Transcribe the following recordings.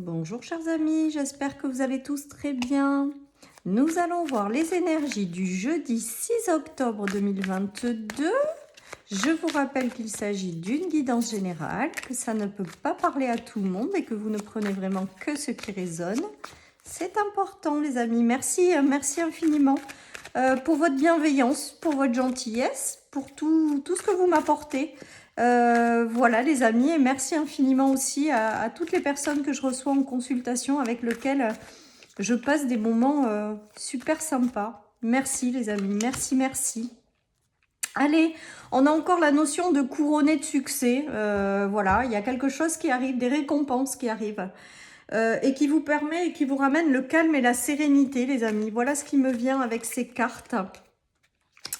Bonjour chers amis, j'espère que vous allez tous très bien. Nous allons voir les énergies du jeudi 6 octobre 2022. Je vous rappelle qu'il s'agit d'une guidance générale, que ça ne peut pas parler à tout le monde et que vous ne prenez vraiment que ce qui résonne. C'est important les amis, merci, merci infiniment pour votre bienveillance, pour votre gentillesse, pour tout ce que vous m'apportez. Voilà les amis, et merci infiniment aussi à toutes les personnes que je reçois en consultation avec lesquelles je passe des moments super sympas. Merci les amis, merci, merci. Allez, on a encore la notion de couronner de succès. Voilà, il y a quelque chose qui arrive, des récompenses qui arrivent. Et qui vous permet et qui vous ramène le calme et la sérénité les amis. Voilà ce qui me vient avec ces cartes.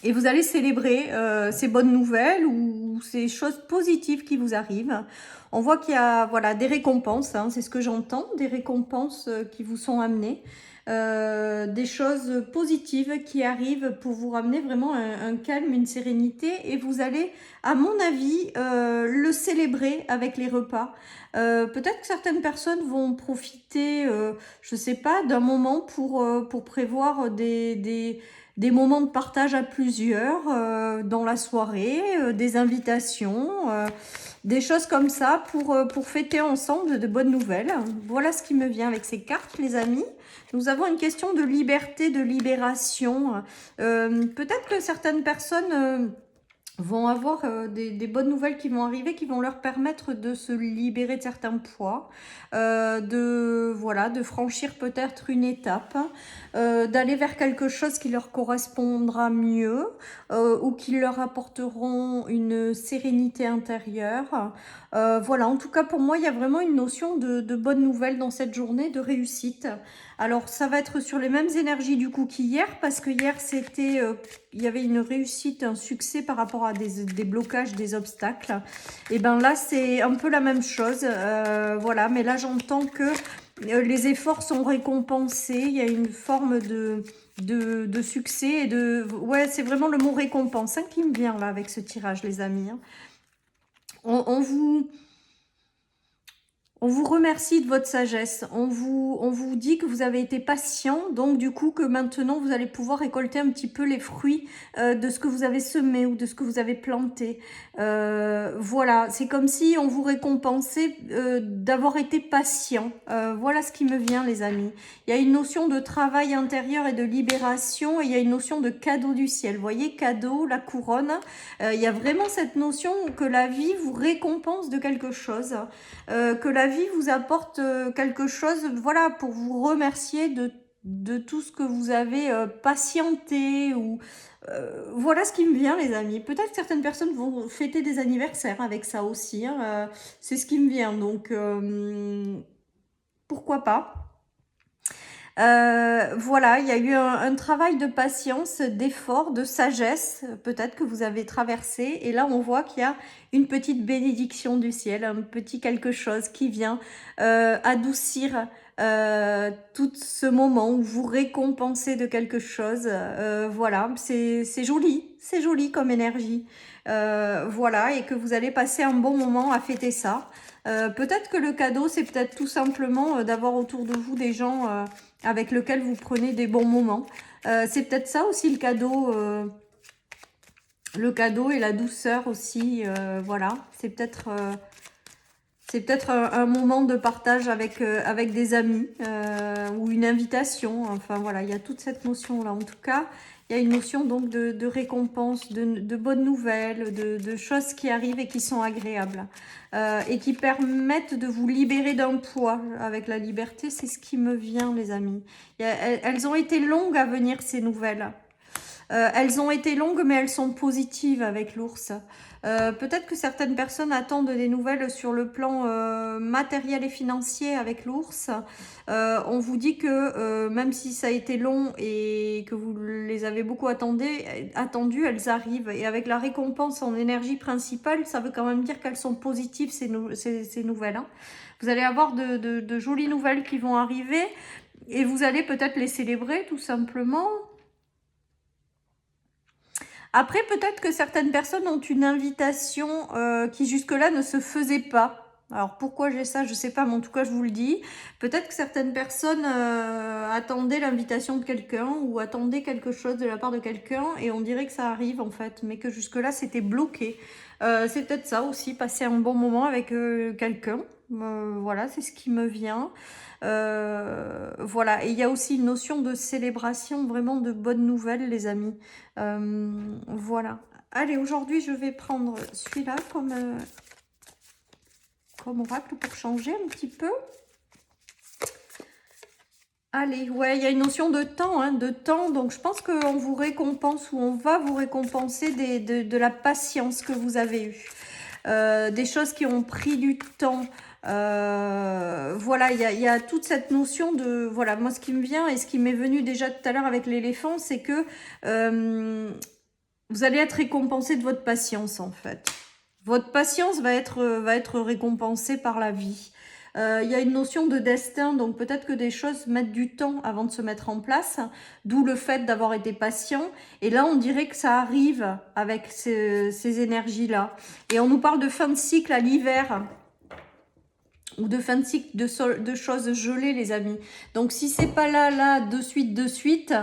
Et vous allez célébrer ces bonnes nouvelles ou ces choses positives qui vous arrivent. On voit qu'il y a voilà, des récompenses, hein, c'est ce que j'entends, des récompenses qui vous sont amenées. Des choses positives qui arrivent pour vous ramener vraiment un calme, une sérénité. Et vous allez, à mon avis, le célébrer avec les repas. Peut-être que certaines personnes vont profiter, je ne sais pas, d'un moment pour prévoir des moments de partage à plusieurs dans la soirée, des invitations, des choses comme ça pour fêter ensemble de bonnes nouvelles. Voilà ce qui me vient avec ces cartes, les amis. Nous avons une question de liberté, de libération. Peut-être que certaines personnes vont avoir des bonnes nouvelles qui vont arriver, qui vont leur permettre de se libérer de certains poids, de franchir peut-être une étape, d'aller vers quelque chose qui leur correspondra mieux ou qui leur apporteront une sérénité intérieure. Voilà, en tout cas pour moi, il y a vraiment une notion de bonnes nouvelles dans cette journée, de réussite. Alors, ça va être sur les mêmes énergies du coup qu'hier, parce que hier, c'était, il y avait une réussite, un succès par rapport à des blocages, des obstacles. Et bien là, c'est un peu la même chose. Voilà, mais là, j'entends que les efforts sont récompensés. Il y a une forme de succès et de... Ouais, c'est vraiment le mot récompense hein, qui me vient là avec ce tirage, les amis. Hein. On vous remercie de votre sagesse, on vous dit que vous avez été patient, donc du coup que maintenant vous allez pouvoir récolter un petit peu les fruits de ce que vous avez semé ou de ce que vous avez planté. Voilà, c'est comme si on vous récompensait d'avoir été patient. Voilà ce qui me vient les amis. Il y a une notion de travail intérieur et de libération et il y a une notion de cadeau du ciel. Vous voyez, cadeau, la couronne, il y a vraiment cette notion que la vie vous récompense de quelque chose. Que la vie vous apporte quelque chose, voilà, pour vous remercier de tout ce que vous avez patienté ou voilà ce qui me vient les amis. Peut-être que certaines personnes vont fêter des anniversaires avec ça aussi, hein, c'est ce qui me vient, donc pourquoi pas. Voilà, il y a eu un travail de patience, d'effort, de sagesse, peut-être que vous avez traversé. Et là, on voit qu'il y a une petite bénédiction du ciel, un petit quelque chose qui vient adoucir tout ce moment où vous récompensez de quelque chose. Voilà, c'est joli comme énergie. Voilà, et que vous allez passer un bon moment à fêter ça. Peut-être que le cadeau, c'est peut-être tout simplement d'avoir autour de vous des gens avec lesquels vous prenez des bons moments. C'est peut-être ça aussi le cadeau et la douceur aussi. Voilà, c'est peut-être un moment de partage avec des amis ou une invitation. Enfin voilà, il y a toute cette notion-là. En tout cas, il y a une notion donc de récompense, de bonnes nouvelles, de choses qui arrivent et qui sont agréables. Et qui permettent de vous libérer d'un poids. Avec la liberté, c'est ce qui me vient, les amis. Elles ont été longues à venir, ces nouvelles. Elles ont été longues, mais elles sont positives avec l'ours. Peut-être que certaines personnes attendent des nouvelles sur le plan matériel et financier avec l'ours. On vous dit que même si ça a été long et que vous les avez beaucoup attendues, elles arrivent. Et avec la récompense en énergie principale, ça veut quand même dire qu'elles sont positives, ces nouvelles. Hein. Vous allez avoir de jolies nouvelles qui vont arriver et vous allez peut-être les célébrer tout simplement. Après, peut-être que certaines personnes ont une invitation qui jusque-là ne se faisait pas. Alors pourquoi j'ai ça, je sais pas, mais en tout cas je vous le dis. Peut-être que certaines personnes attendaient l'invitation de quelqu'un ou attendaient quelque chose de la part de quelqu'un et on dirait que ça arrive en fait, mais que jusque-là c'était bloqué. C'est peut-être ça aussi, passer un bon moment avec quelqu'un. Voilà, c'est ce qui me vient. Voilà, et il y a aussi une notion de célébration, vraiment de bonnes nouvelles, les amis. Voilà. Allez, aujourd'hui, je vais prendre celui-là comme oracle pour changer un petit peu. Allez, ouais, il y a une notion de temps, hein, de temps. Donc, je pense qu'on vous récompense ou on va vous récompenser de la patience que vous avez eue. Des choses qui ont pris du temps. Voilà, il y a toute cette notion de... Voilà, moi, ce qui me vient et ce qui m'est venu déjà tout à l'heure avec l'éléphant, c'est que vous allez être récompensé de votre patience, en fait. Votre patience va être récompensée par la vie. Il y a une notion de destin, donc peut-être que des choses mettent du temps avant de se mettre en place, d'où le fait d'avoir été patient. Et là, on dirait que ça arrive avec ces énergies-là. Et on nous parle de fin de cycle à l'hiver, ou de fin de cycle de choses gelées, les amis. Donc, si c'est pas là, de suite,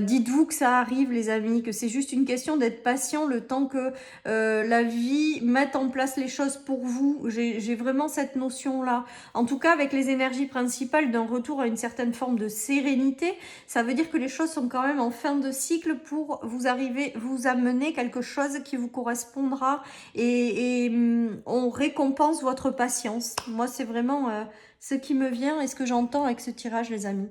dites-vous que ça arrive, les amis, que c'est juste une question d'être patient le temps que la vie mette en place les choses pour vous. J'ai vraiment cette notion-là. En tout cas, avec les énergies principales d'un retour à une certaine forme de sérénité, ça veut dire que les choses sont quand même en fin de cycle pour vous amener quelque chose qui vous correspondra et on récompense votre patience. Moi, c'est vraiment ce qui me vient et ce que j'entends avec ce tirage, les amis.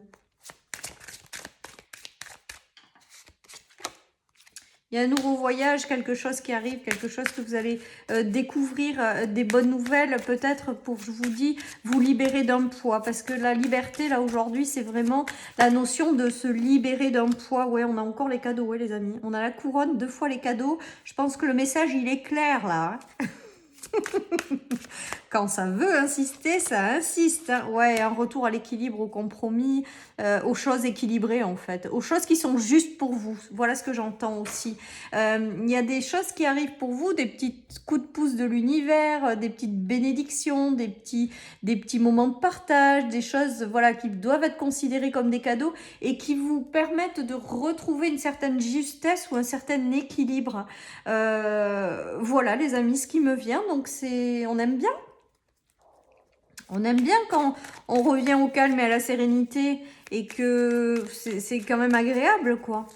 Il y a un nouveau voyage, quelque chose qui arrive, quelque chose que vous allez découvrir, des bonnes nouvelles, peut-être pour, je vous dis, vous libérer d'un poids. Parce que la liberté, là, aujourd'hui, c'est vraiment la notion de se libérer d'un poids. Ouais, on a encore les cadeaux, ouais, les amis. On a la couronne, 2 fois les cadeaux. Je pense que le message, il est clair, là. Hein. Quand ça veut insister, ça insiste. Hein. Ouais, un retour à l'équilibre, au compromis, aux choses équilibrées en fait, aux choses qui sont justes pour vous. Voilà ce que j'entends aussi. Il y a des choses qui arrivent pour vous, des petits coups de pouce de l'univers, des petites bénédictions, des petits moments de partage, des choses voilà qui doivent être considérées comme des cadeaux et qui vous permettent de retrouver une certaine justesse ou un certain équilibre. Voilà les amis, ce qui me vient. Donc on aime bien. On aime bien quand on revient au calme et à la sérénité et que c'est quand même agréable, quoi.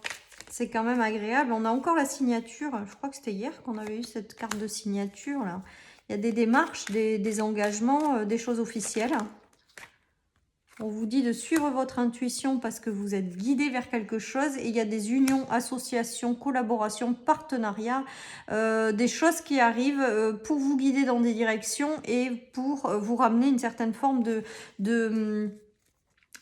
C'est quand même agréable. On a encore la signature. Je crois que c'était hier qu'on avait eu cette carte de signature, là. Il y a des démarches, des engagements, des choses officielles. On vous dit de suivre votre intuition parce que vous êtes guidé vers quelque chose et il y a des unions, associations, collaborations, partenariats, des choses qui arrivent pour vous guider dans des directions et pour vous ramener une certaine forme de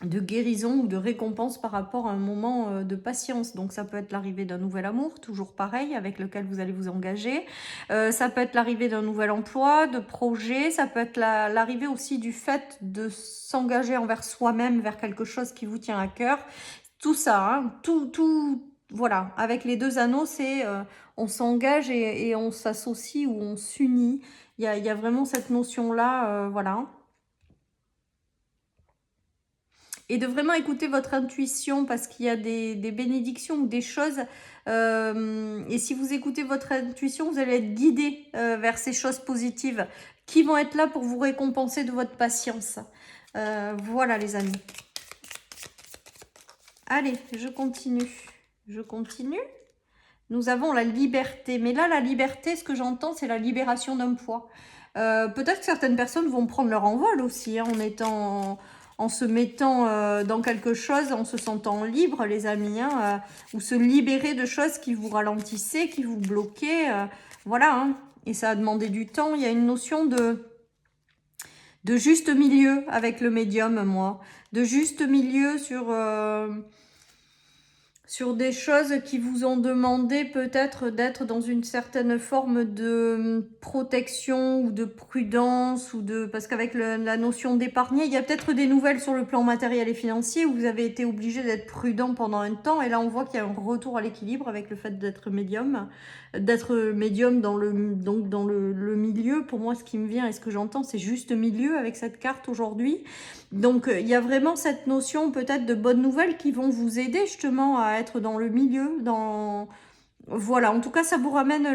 guérison ou de récompense par rapport à un moment de patience. Donc ça peut être l'arrivée d'un nouvel amour, toujours pareil, avec lequel vous allez vous engager. Ça peut être l'arrivée d'un nouvel emploi, de projet. Ça peut être l'arrivée aussi du fait de s'engager envers soi-même, vers quelque chose qui vous tient à cœur. Tout ça, hein, voilà. Avec les 2 anneaux, c'est on s'engage et on s'associe ou on s'unit. Il y a vraiment cette notion-là, voilà. Et de vraiment écouter votre intuition parce qu'il y a des bénédictions ou des choses. Et si vous écoutez votre intuition, vous allez être guidé vers ces choses positives qui vont être là pour vous récompenser de votre patience. Voilà les amis. Allez, je continue. Je continue. Nous avons la liberté. Mais là, la liberté, ce que j'entends, c'est la libération d'un poids. Peut-être que certaines personnes vont prendre leur envol aussi, hein, en se mettant dans quelque chose, en se sentant libre, les amis, hein, ou se libérer de choses qui vous ralentissaient, qui vous bloquaient. Voilà, hein. Et ça a demandé du temps. Il y a une notion de juste milieu avec le médium, moi. De juste milieu sur des choses qui vous ont demandé peut-être d'être dans une certaine forme de protection ou de prudence ou parce qu'avec la notion d'épargner, il y a peut-être des nouvelles sur le plan matériel et financier où vous avez été obligé d'être prudent pendant un temps et là on voit qu'il y a un retour à l'équilibre avec le fait d'être médium. d'être médium dans le milieu. Pour moi, ce qui me vient et ce que j'entends, c'est juste milieu avec cette carte aujourd'hui. Donc, il y a vraiment cette notion peut-être de bonnes nouvelles qui vont vous aider justement à être dans le milieu. Voilà, en tout cas, ça vous ramène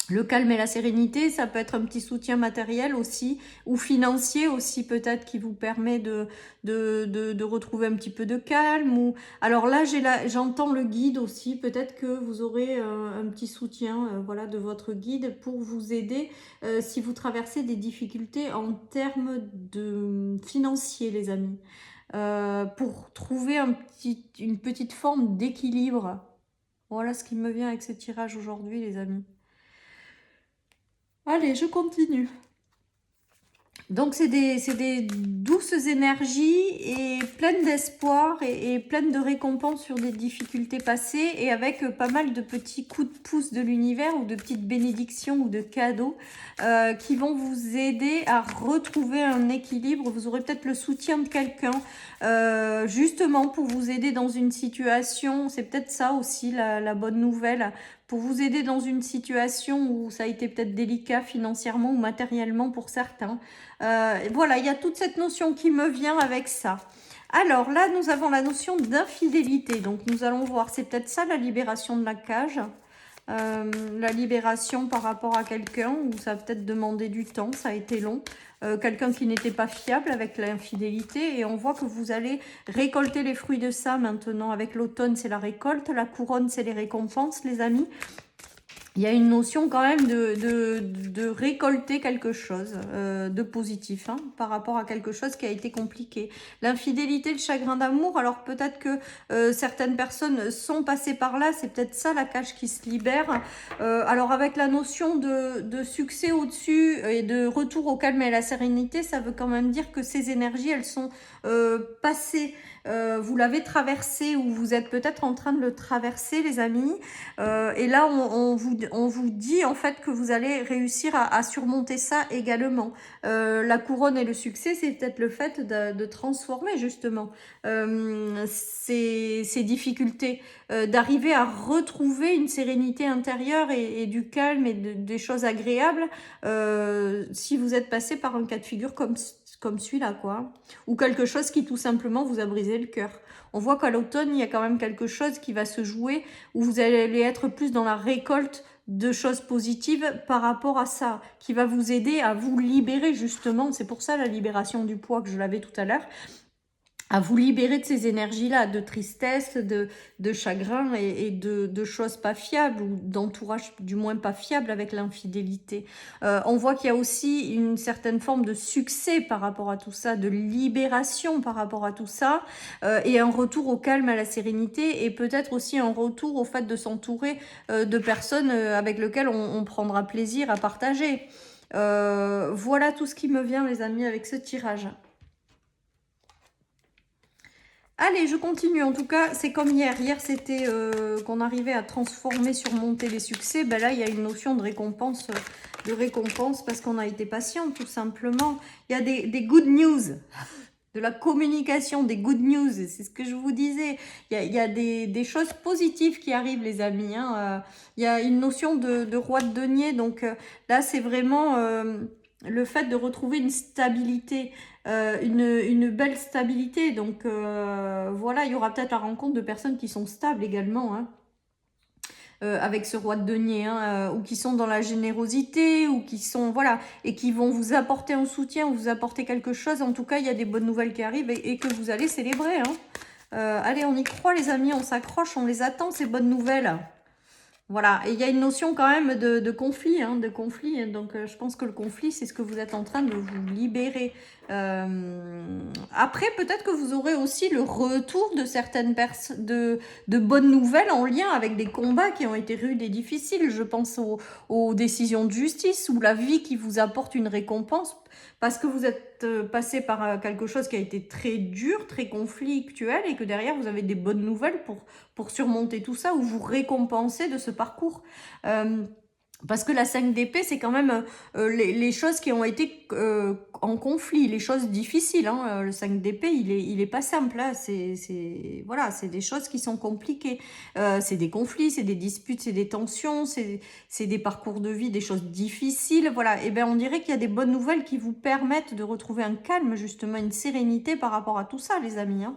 le calme et la sérénité. Ça peut être un petit soutien matériel aussi, ou financier aussi peut-être, qui vous permet de retrouver un petit peu de calme. Alors là, j'entends le guide aussi. Peut-être que vous aurez un petit soutien voilà, de votre guide pour vous aider si vous traversez des difficultés en termes de financiers, les amis. Pour trouver une petite forme d'équilibre. Voilà ce qui me vient avec ce tirage aujourd'hui, les amis. Allez, je continue. Donc, c'est des douces énergies et pleines d'espoir et pleines de récompenses sur des difficultés passées et avec pas mal de petits coups de pouce de l'univers ou de petites bénédictions ou de cadeaux qui vont vous aider à retrouver un équilibre. Vous aurez peut-être le soutien de quelqu'un justement pour vous aider dans une situation. C'est peut-être ça aussi la bonne nouvelle. Pour vous aider dans une situation où ça a été peut-être délicat financièrement ou matériellement pour certains. Voilà, il y a toute cette notion qui me vient avec ça. Alors là, nous avons la notion d'infidélité. Donc nous allons voir, c'est peut-être ça la libération de la cage. La libération par rapport à quelqu'un où ça a peut-être demandé du temps, ça a été long. Quelqu'un qui n'était pas fiable avec l'infidélité et on voit que vous allez récolter les fruits de ça maintenant. Avec l'automne, c'est la récolte, la couronne, c'est les récompenses, les amis. Il y a une notion quand même de récolter quelque chose de positif par rapport à quelque chose qui a été compliqué. L'infidélité, le chagrin d'amour, alors peut-être que certaines personnes sont passées par là, c'est peut-être ça la cage qui se libère. Alors avec la notion de succès au-dessus et de retour au calme et à la sérénité, ça veut quand même dire que ces énergies, elles sont passées. Vous l'avez traversé ou vous êtes peut-être en train de le traverser, les amis. Et là, on vous dit en fait que vous allez réussir à surmonter ça également. La couronne et le succès, c'est peut-être le fait de transformer justement ces difficultés, d'arriver à retrouver une sérénité intérieure et du calme et des choses agréables si vous êtes passé par un cas de figure comme celui-là, quoi. Ou quelque chose qui tout simplement vous a brisé le cœur. On voit qu'à l'automne, il y a quand même quelque chose qui va se jouer où vous allez être plus dans la récolte de choses positives par rapport à ça, qui va vous aider à vous libérer justement. C'est pour ça la libération du poids que je l'avais tout à l'heure. À vous libérer de ces énergies-là, de tristesse, de chagrin et de choses pas fiables ou d'entourage du moins pas fiable avec l'infidélité. On voit qu'il y a aussi une certaine forme de succès par rapport à tout ça, de libération par rapport à tout ça et un retour au calme, à la sérénité et peut-être aussi un retour au fait de s'entourer de personnes avec lesquelles on prendra plaisir à partager. Voilà tout ce qui me vient, les amis, avec ce tirage. Allez, je continue. En tout cas, c'est comme hier. Hier, c'était qu'on arrivait à transformer, surmonter les succès. Ben là, il y a une notion de récompense parce qu'on a été patient, tout simplement. Il y a des good news, de la communication, des good news. C'est ce que je vous disais. Il y a des choses positives qui arrivent, les amis. Il y a une notion de roi de denier. Donc là, c'est vraiment le fait de retrouver une stabilité. Une belle stabilité. Donc voilà, il y aura peut-être la rencontre de personnes qui sont stables également, avec ce roi de denier, ou qui sont dans la générosité, ou qui sont, voilà, et qui vont vous apporter un soutien, ou vous apporter quelque chose. En tout cas, il y a des bonnes nouvelles qui arrivent et que vous allez célébrer. Allez, on y croit, les amis, on s'accroche, on les attend, ces bonnes nouvelles. Voilà, et il y a une notion quand même de conflit, donc je pense que le conflit, c'est ce que vous êtes en train de vous libérer. Après, peut-être que vous aurez aussi le retour de certaines personnes, de bonnes nouvelles en lien avec des combats qui ont été rudes et difficiles. Je pense aux décisions de justice ou la vie qui vous apporte une récompense parce que vous êtes passé par quelque chose qui a été très dur, très conflictuel et que derrière vous avez des bonnes nouvelles pour surmonter tout ça ou vous récompenser de ce parcours. Parce que la 5 d'épée, c'est quand même les choses qui ont été en conflit, les choses difficiles. Hein. Le 5 d'épée, il est pas simple. Hein. Voilà, c'est des choses qui sont compliquées. C'est des conflits, c'est des disputes, c'est des tensions, c'est des parcours de vie, des choses difficiles. Voilà, et bien on dirait qu'il y a des bonnes nouvelles qui vous permettent de retrouver un calme, justement, une sérénité par rapport à tout ça, les amis. Hein.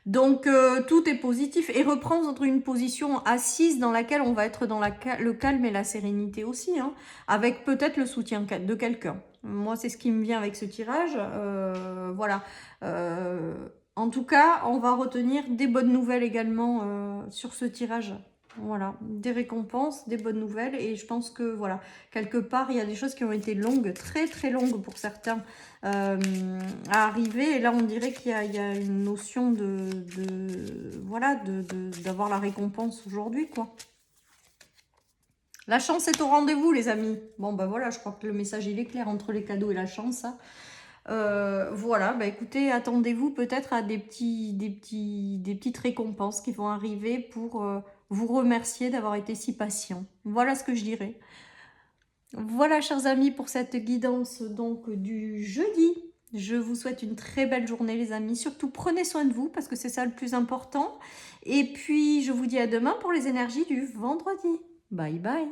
Donc tout est positif et reprendre une position assise dans laquelle on va être dans le calme et la sérénité aussi, hein, avec peut-être le soutien de quelqu'un. Moi, c'est ce qui me vient avec ce tirage. Voilà. En tout cas, on va retenir des bonnes nouvelles également sur ce tirage. Voilà, des récompenses, des bonnes nouvelles. Et je pense que, voilà, quelque part, il y a des choses qui ont été longues, très très longues pour certains à arriver. Et là, on dirait qu'il y a une notion voilà, d'avoir la récompense aujourd'hui, quoi. La chance est au rendez-vous, les amis. Bon, ben voilà, je crois que le message, il est clair entre les cadeaux et la chance. Hein. Voilà, bah écoutez, attendez-vous peut-être à des petites récompenses qui vont arriver pour vous remercier d'avoir été si patient. Voilà ce que je dirais. Voilà, chers amis, pour cette guidance donc du jeudi. Je vous souhaite une très belle journée, les amis. Surtout, prenez soin de vous parce que c'est ça le plus important. Et puis, je vous dis à demain pour les énergies du vendredi. Bye bye.